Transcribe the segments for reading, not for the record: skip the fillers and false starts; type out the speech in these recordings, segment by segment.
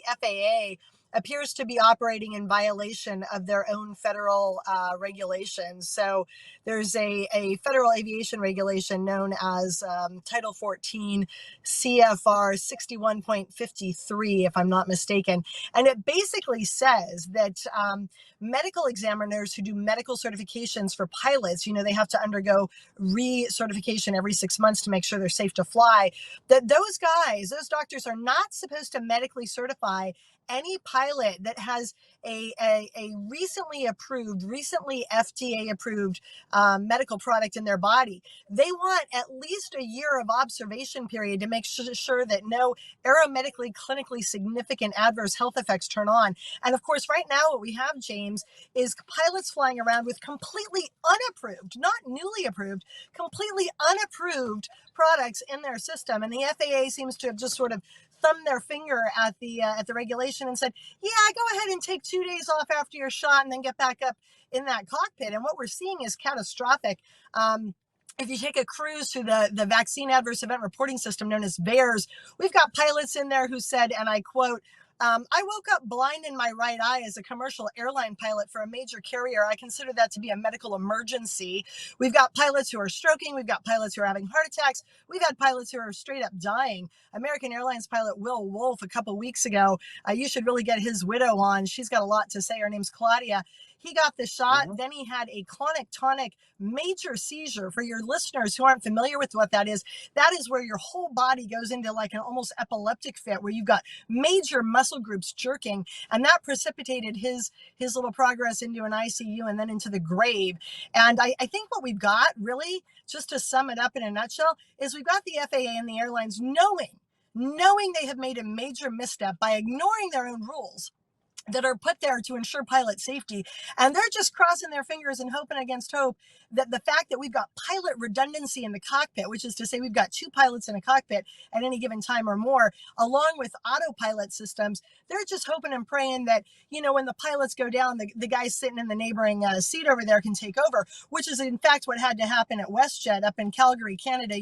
FAA appears to be operating in violation of their own federal regulations. So there's a federal aviation regulation known as Title 14 CFR 61.53, if I'm not mistaken. And it basically says that medical examiners who do medical certifications for pilots, they have to undergo re-certification every 6 months to make sure they're safe to fly, that those doctors are not supposed to medically certify any pilot that has a recently FDA approved medical product in their body. They want at least a year of observation period to make sure that no aeromedically clinically significant adverse health effects turn on. And of course, right now what we have, James, is pilots flying around with completely unapproved, not newly approved, completely unapproved products in their system. And the FAA seems to have just sort of thumbed their finger at the regulation and said, yeah, go ahead and take 2 days off after your shot and then get back up in that cockpit. And what we're seeing is catastrophic. If you take a cruise through the vaccine adverse event reporting system known as VAERS, we've got pilots in there who said, and I quote, I woke up blind in my right eye as a commercial airline pilot for a major carrier. I consider that to be a medical emergency. We've got pilots who are stroking. We've got pilots who are having heart attacks. We've had pilots who are straight up dying. American Airlines pilot Will Wolf a couple weeks ago, you should really get his widow on. She's got a lot to say. Her name's Claudia. He got the shot. Then he had a clonic-tonic major seizure. For your listeners who aren't familiar with what that is where your whole body goes into like an almost epileptic fit, where you've got major muscle groups jerking, and that precipitated his little progress into an ICU and then into the grave. And I think what we've got, really, just to sum it up in a nutshell, is we've got the FAA and the airlines knowing they have made a major misstep by ignoring their own rules that are put there to ensure pilot safety. And they're just crossing their fingers and hoping against hope that the fact that we've got pilot redundancy in the cockpit, which is to say we've got 2 pilots in a cockpit at any given time or more, along with autopilot systems, they're just hoping and praying that, when the pilots go down, the guy sitting in the neighboring seat over there can take over, which is in fact what had to happen at WestJet up in Calgary, Canada.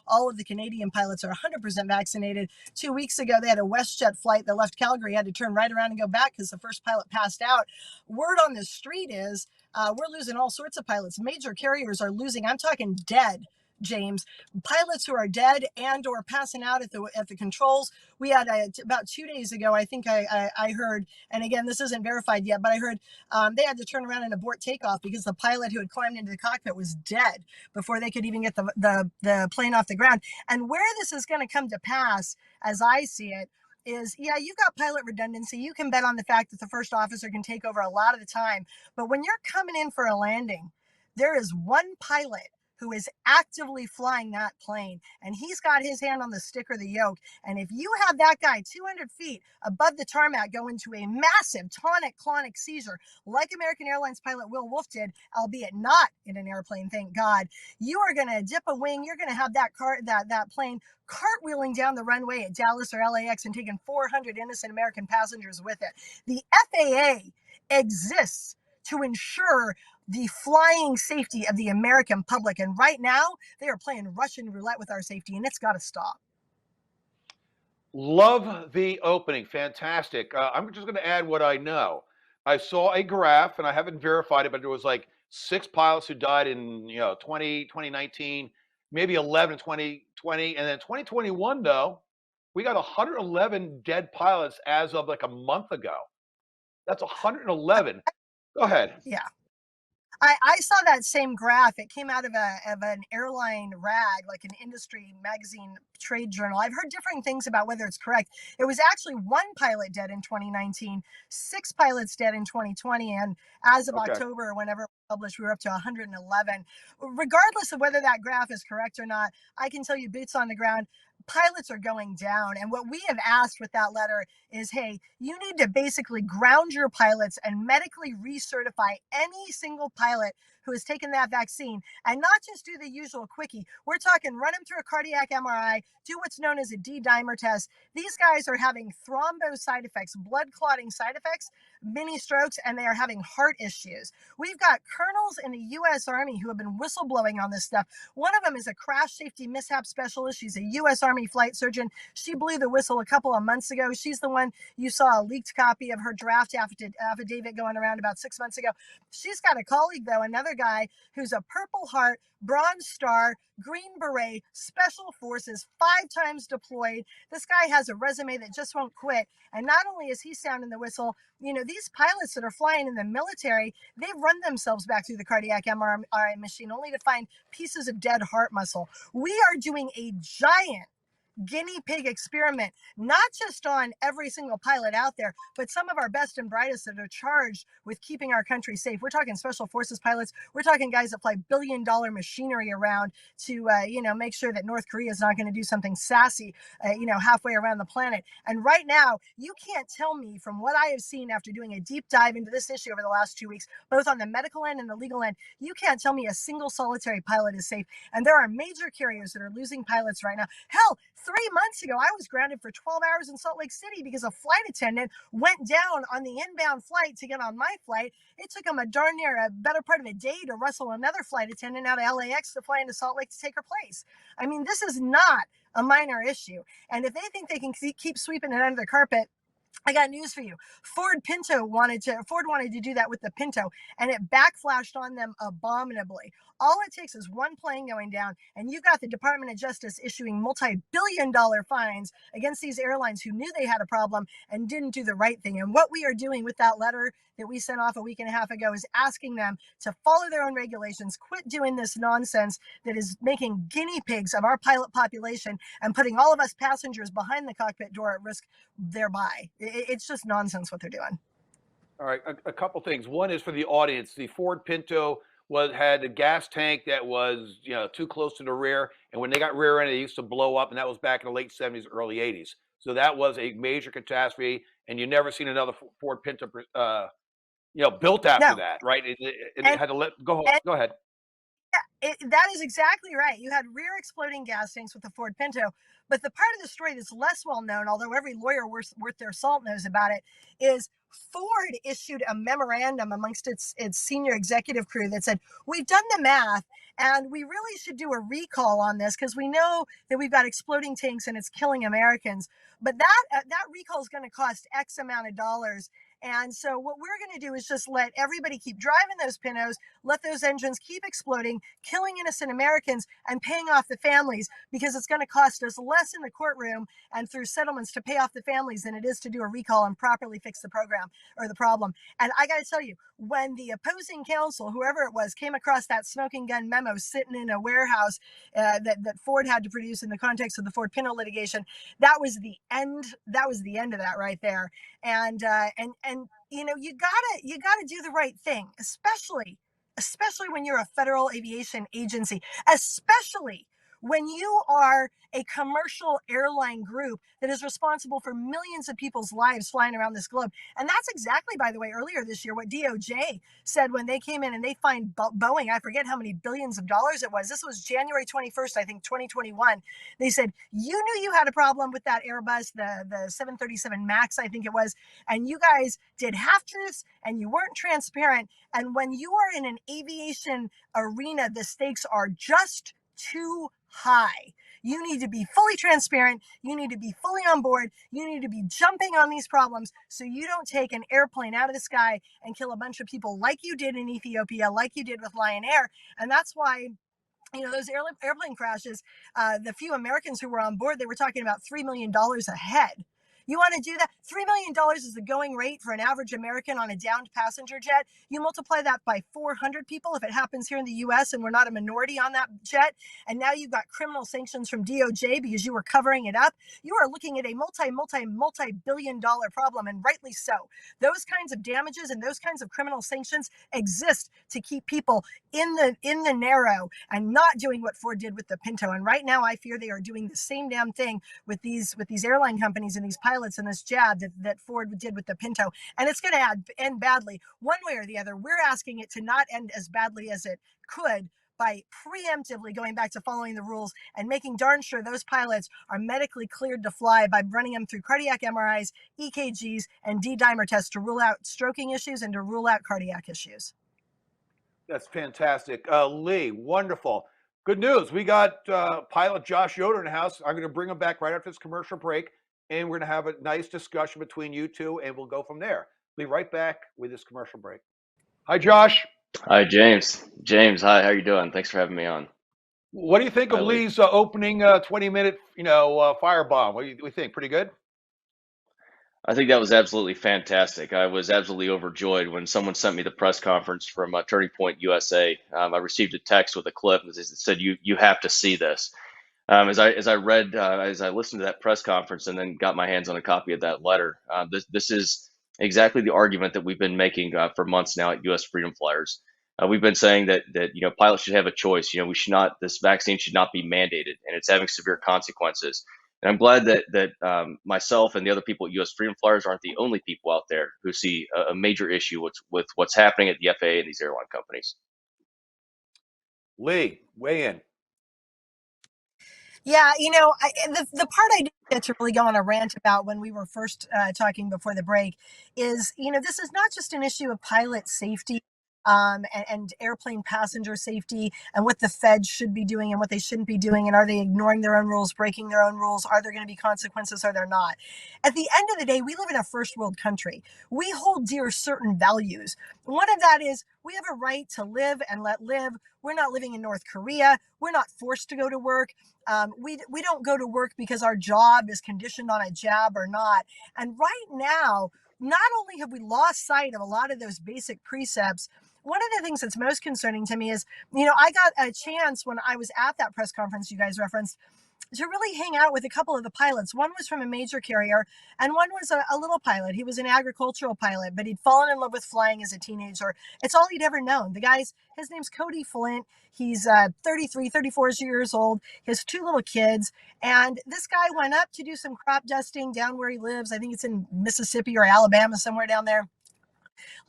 All of the Canadian pilots are 100% vaccinated. 2 weeks ago, they had a WestJet flight that left Calgary, had to turn right around and go back because the first pilot passed out. Word on the street is we're losing all sorts of pilots. Major carriers are losing. I'm talking dead, James. Pilots who are dead and or passing out at the controls. We had about 2 days ago, I think I heard, and again, this isn't verified yet, but I heard they had to turn around and abort takeoff because the pilot who had climbed into the cockpit was dead before they could even get the plane off the ground. And where this is going to come to pass, as I see it, is, yeah, you've got pilot redundancy. You can bet on the fact that the first officer can take over a lot of the time. But when you're coming in for a landing, there is one pilot who is actively flying that plane, and he's got his hand on the stick or the yoke. And if you have that guy 200 feet above the tarmac go into a massive tonic-clonic seizure, like American Airlines pilot Will Wolf did, albeit not in an airplane, thank God, you are going to dip a wing. You're going to have that plane cartwheeling down the runway at Dallas or LAX and taking 400 innocent American passengers with it. The FAA exists to ensure the flying safety of the American public. And right now, they are playing Russian roulette with our safety, and it's got to stop. Love the opening. Fantastic. I'm just going to add what I know. I saw a graph, and I haven't verified it, but there was like 6 pilots who died in 2019, maybe 11 in 2020, and then 2021 though, we got 111 dead pilots as of like a month ago. That's 111. Go ahead. Yeah. I saw that same graph. It came out of an airline rag, like an industry magazine trade journal. I've heard differing things about whether it's correct. It was actually 1 pilot dead in 2019, 6 pilots dead in 2020, and as of October, whenever it was published, we were up to 111. Regardless of whether that graph is correct or not, I can tell you, boots on the ground, pilots are going down. And what we have asked with that letter is, hey, you need to basically ground your pilots and medically recertify any single pilot who has taken that vaccine and not just do the usual quickie. We're talking run them through a cardiac MRI, do what's known as a D-dimer test. These guys are having thrombo side effects, blood clotting side effects, mini strokes, and they are having heart issues. We've got colonels in the U.S. Army who have been whistleblowing on this stuff. One of them is a crash safety mishap specialist. She's a U.S. Army flight surgeon. She blew the whistle a couple of months ago. She's the one you saw a leaked copy of her draft affidavit going around about 6 months ago. She's got a colleague, though, another guy who's a Purple Heart, Bronze Star, Green Beret, Special Forces, 5 times deployed. This guy has a resume that just won't quit. And not only is he sounding the whistle, you know, these pilots that are flying in the military, they've run themselves back through the cardiac MRI machine only to find pieces of dead heart muscle. We are doing a giant guinea pig experiment, not just on every single pilot out there, but some of our best and brightest that are charged with keeping our country safe. We're talking special forces pilots. We're talking guys that fly billion-dollar machinery around to, make sure that North Korea is not going to do something sassy, halfway around the planet. And right now, you can't tell me from what I have seen after doing a deep dive into this issue over the last 2 weeks, both on the medical end and the legal end, you can't tell me a single solitary pilot is safe. And there are major carriers that are losing pilots right now. Hell, 3 months ago, I was grounded for 12 hours in Salt Lake City because a flight attendant went down on the inbound flight to get on my flight. It took him a better part of a day to wrestle another flight attendant out of LAX to fly into Salt Lake to take her place. I mean, this is not a minor issue. And if they think they can keep sweeping it under the carpet, I got news for you. Ford wanted to do that with the Pinto, and it backflashed on them abominably. All it takes is one plane going down, and you've got the Department of Justice issuing multi-billion-dollar fines against these airlines who knew they had a problem and didn't do the right thing. And what we are doing with that letter that we sent off a week and a half ago is asking them to follow their own regulations, quit doing this nonsense that is making guinea pigs of our pilot population and putting all of us passengers behind the cockpit door at risk thereby. It's just nonsense what they're doing. All right, a couple things. One is for the audience. The Ford Pinto had a gas tank that was too close to the rear, and when they got rear-ended, it used to blow up, and that was back in the late 70s, early 80s. So that was a major catastrophe, and you never seen another Ford Pinto, built after that, right? It had to go ahead. That is exactly right. You had rear exploding gas tanks with the Ford Pinto. But the part of the story that's less well known, although every lawyer worth their salt knows about it, is Ford issued a memorandum amongst its senior executive crew that said, we've done the math and we really should do a recall on this because we know that we've got exploding tanks and it's killing Americans. But that recall is going to cost X amount of dollars. And so what we're going to do is just let everybody keep driving those Pintos, let those engines keep exploding, killing innocent Americans and paying off the families because it's going to cost us less in the courtroom and through settlements to pay off the families than it is to do a recall and properly fix the program or the problem. And I got to tell you, when the opposing counsel, whoever it was, came across that smoking gun memo sitting in a warehouse that Ford had to produce in the context of the Ford Pinto litigation, that was the end. That was the end of that right there. And you gotta do the right thing, especially when you're a federal aviation agency, especially when you are a commercial airline group that is responsible for millions of people's lives flying around this globe. And that's exactly, by the way, earlier this year, what DOJ said when they came in and they fined Boeing, I forget how many billions of dollars it was. This was January 21st, I think, 2021. They said, you knew you had a problem with that Airbus, the 737 MAX, I think it was, and you guys did half-truths and you weren't transparent. And when you are in an aviation arena, the stakes are just too high. You need to be fully transparent. You need to be fully on board. You need to be jumping on these problems so you don't take an airplane out of the sky and kill a bunch of people like you did in Ethiopia, like you did with Lion Air. And that's why those airplane crashes, the few Americans who were on board, they were talking about $3 million a head. You want to do that? $3 million is the going rate for an average American on a downed passenger jet. You multiply that by 400 people if it happens here in the U.S. and we're not a minority on that jet. And now you've got criminal sanctions from DOJ because you were covering it up. You are looking at a multi-billion dollar problem, and rightly so. Those kinds of damages and those kinds of criminal sanctions exist to keep people in the narrow and not doing what Ford did with the Pinto. And right now I fear they are doing the same damn thing with these airline companies and these pilots pilots in this jab that Ford did with the Pinto, and it's going to end badly one way or the other. We're asking it to not end as badly as it could by preemptively going back to following the rules and making darn sure those pilots are medically cleared to fly by running them through cardiac MRIs, EKGs, and D-dimer tests to rule out stroking issues and to rule out cardiac issues. That's fantastic. Leigh, wonderful. Good news. We got pilot Josh Yoder in the house. I'm going to bring him back right after this commercial break, and we're going to have a nice discussion between you two, and we'll go from there. Be right back with this commercial break. Hi, Josh. Hi, James. James, hi. How you doing? Thanks for having me on. What do you think Hi, of Leigh. Leigh's opening 20-minute, firebomb? What do you think? Pretty good? I think that was absolutely fantastic. I was absolutely overjoyed when someone sent me the press conference from Turning Point USA. I received a text with a clip that said, "You have to see this." As I listened to that press conference and then got my hands on a copy of that letter, this is exactly the argument that we've been making for months now at U.S. Freedom Flyers. We've been saying that pilots should have a choice. We should not this vaccine should not be mandated, and it's having severe consequences. And I'm glad that myself and the other people at U.S. Freedom Flyers aren't the only people out there who see a major issue with what's happening at the FAA and these airline companies. Leigh, weigh in. Yeah, the part I did get to really go on a rant about when we were first talking before the break is, this is not just an issue of pilot safety and airplane passenger safety and what the feds should be doing and what they shouldn't be doing. And are they ignoring their own rules, breaking their own rules? Are there going to be consequences? Are there not? At the end of the day, we live in a first world country. We hold dear certain values. One of that is we have a right to live and let live. We're not living in North Korea. We're not forced to go to work. We don't go to work because our job is conditioned on a jab or not. And right now, not only have we lost sight of a lot of those basic precepts, one of the things that's most concerning to me is, I got a chance when I was at that press conference you guys referenced to really hang out with a couple of the pilots. One was from a major carrier and one was a little pilot. He was an agricultural pilot, but he'd fallen in love with flying as a teenager. It's all he'd ever known. His name's Cody Flint. He's 33, 34 years old. He has two little kids. And this guy went up to do some crop dusting down where he lives. I think it's in Mississippi or Alabama, somewhere down there.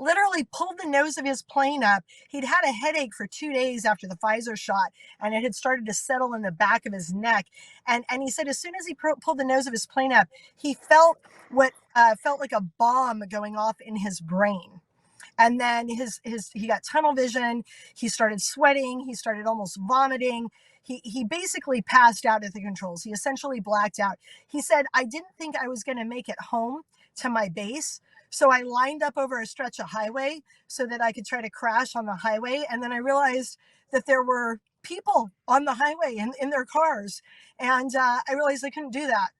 Literally pulled the nose of his plane up. He'd had a headache for 2 days after the Pfizer shot, and it had started to settle in the back of his neck. And he said as soon as he pulled the nose of his plane up, he felt what felt like a bomb going off in his brain. And then he got tunnel vision. He started sweating. He started almost vomiting. He basically passed out at the controls. He essentially blacked out. He said, "I didn't think I was going to make it home to my base. So I lined up over a stretch of highway so that I could try to crash on the highway. And then I realized that there were people on the highway in their cars. And I realized I couldn't do that.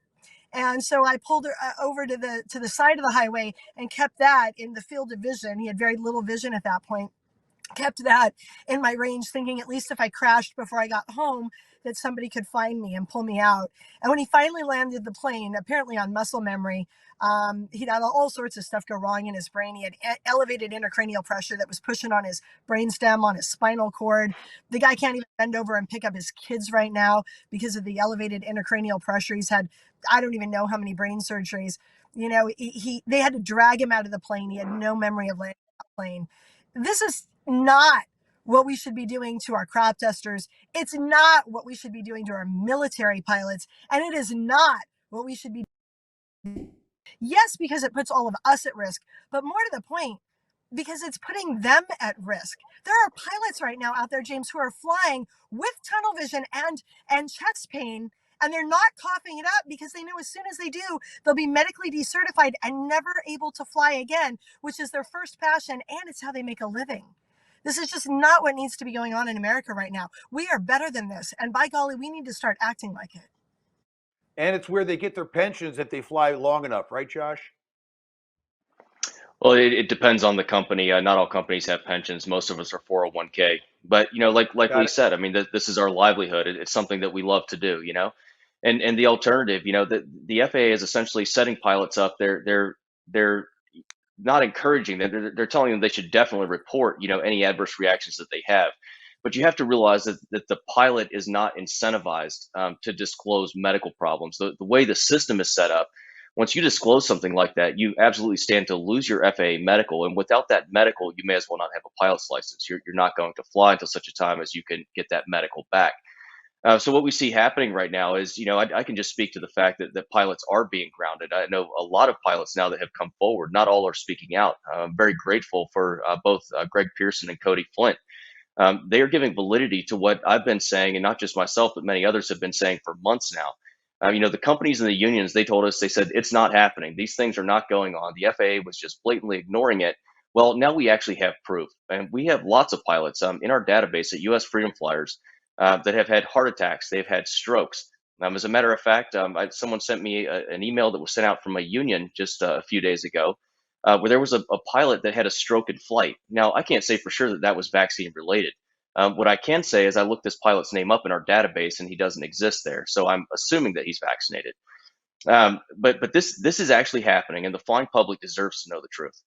And so I pulled over to the side of the highway and kept that in the field of vision. He had very little vision at that point. Kept that in my range, thinking at least if I crashed before I got home, that somebody could find me and pull me out. And when he finally landed the plane, apparently on muscle memory, he'd had all sorts of stuff go wrong in his brain. He had elevated intracranial pressure that was pushing on his brainstem, on his spinal cord. The guy can't even bend over and pick up his kids right now because of the elevated intracranial pressure. He's had, I don't even know how many brain surgeries. They had to drag him out of the plane. He had no memory of landing the plane. This is not what we should be doing to our crop dusters. It's not what we should be doing to our military pilots. And it is not what we should be doing. Yes, because it puts all of us at risk, but more to the point, because it's putting them at risk. There are pilots right now out there, James, who are flying with tunnel vision and chest pain, and they're not coughing it up because they know as soon as they do, they'll be medically decertified and never able to fly again, which is their first passion, and it's how they make a living. This is just not what needs to be going on in America right now. We are better than this, and by golly, we need to start acting like it. And it's where they get their pensions if they fly long enough, right, Josh? Well, it depends on the company. Not all companies have pensions. Most of us are 401k. But like Got Lee it. said, I mean, this is our livelihood. It's something that we love to do. And the alternative, the FAA is essentially setting pilots up. They're not encouraging them. They're telling them they should definitely report, any adverse reactions that they have. But you have to realize that the pilot is not incentivized to disclose medical problems. The way the system is set up, Once you disclose something like that, you absolutely stand to lose your FAA medical. And without that medical, you may as well not have a pilot's license. You're not going to fly until such a time as you can get that medical back. So what we see happening right now is, I can just speak to the fact that pilots are being grounded. I know a lot of pilots now that have come forward. Not all are speaking out. I'm very grateful for both Greg Pearson and Cody Flint. They are giving validity to what I've been saying, and not just myself, but many others have been saying for months now. The companies and the unions, they told us, they said, it's not happening. These things are not going on. The FAA was just blatantly ignoring it. Well, now we actually have proof. And we have lots of pilots in our database at US Freedom Flyers that have had heart attacks. They've had strokes. As a matter of fact, someone sent me an email that was sent out from a union just a few days ago where there was a pilot that had a stroke in flight. Now, I can't say for sure that that was vaccine related. What I can say is I looked this pilot's name up in our database and he doesn't exist there. So I'm assuming that he's vaccinated. But this is actually happening, and the flying public deserves to know the truth.